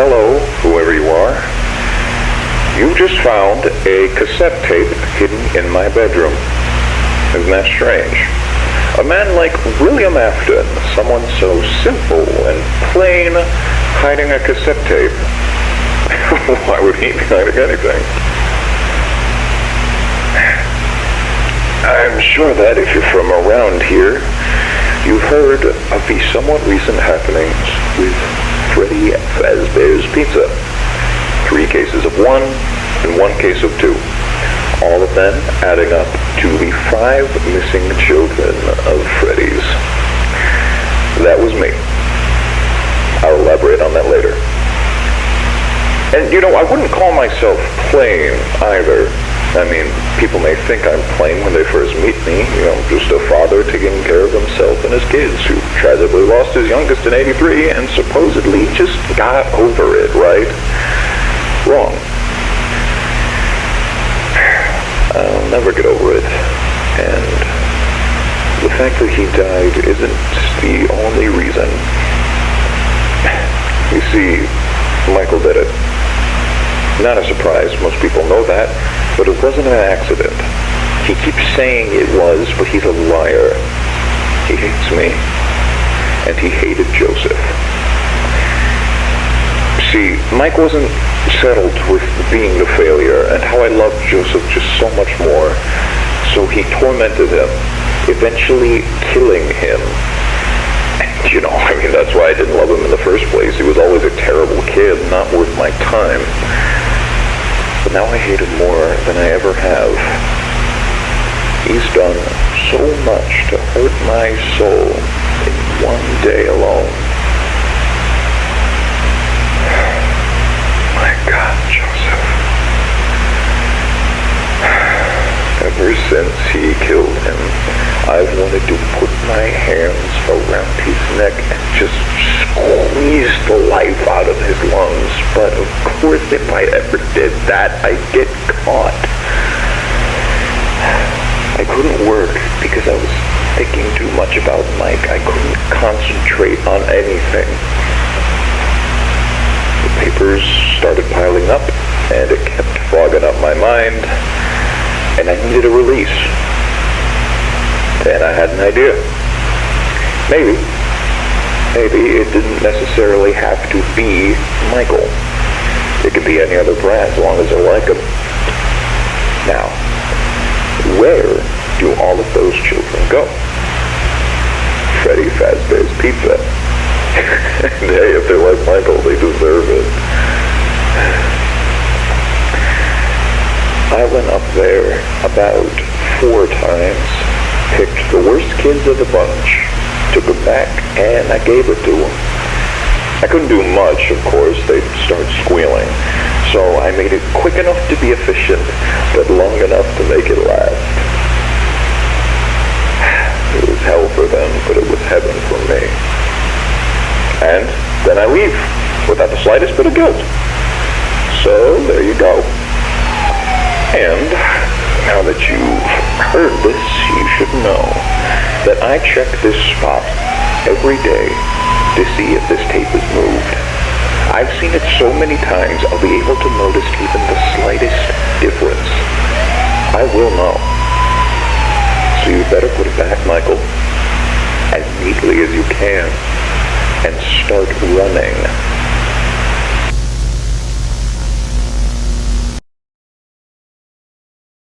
Hello, whoever you are. You just found a cassette tape hidden in my bedroom. Isn't that strange? A man like William Afton, someone so simple and plain, hiding a cassette tape. Why would he be hiding anything? I'm sure that if you're from around here, you've heard of the somewhat recent happenings with Freddy Fazbear's Pizza. 3 cases of 1 and 1 case of 2. All of them adding up to the 5 missing children of Freddy's. That was me. I'll elaborate on that later. And I wouldn't call myself plain either. I mean, people may think I'm plain when they first meet me, just a father taking care of himself and his kids who tragically lost his youngest in '83 and supposedly just got over it, right? Wrong. I'll never get over it. And the fact that he died isn't the only reason. You see, Michael did it. Not a surprise, most people know that, but it wasn't an accident. He keeps saying it was, but he's a liar. He hates me, and he hated Joseph. See, Mike wasn't settled with being the failure, and how I loved Joseph just so much more, so he tormented him, eventually killing him. And that's why I didn't love him in the first place. He was always a terrible kid, not worth my time. But now I hate him more than I ever have. He's done so much to hurt my soul in one day alone. My God, Joseph. Ever since he killed him, I've wanted to put my hands around his neck and just squeeze the life out of his lungs. But of course, if I ever did that, I'd get caught. I couldn't work because I was thinking too much about Mike. I couldn't concentrate on anything. The papers started piling up, and it kept fogging up my mind, and I needed a release. And I had an idea. Maybe it didn't necessarily have to be Michael. It could be any other brand as long as I like them. Now, where do all of those children go? Freddy Fazbear's Pizza. And hey, if they're like Michael, they deserve it. I went up there about 4 times, picked the worst kids of the bunch, took them back, and I gave it to them. I couldn't do much, of course. They'd start squealing. So I made it quick enough to be efficient, but long enough to make it last. It was hell for them, but it was heaven for me. And then I leave, without the slightest bit of guilt. So there you go. And now that you've heard this, you should know that I check this spot every day to see if this tape is moved. I've seen it so many times, I'll be able to notice even the slightest difference. I will know. So you better put it back, Michael, as neatly as you can, and start running.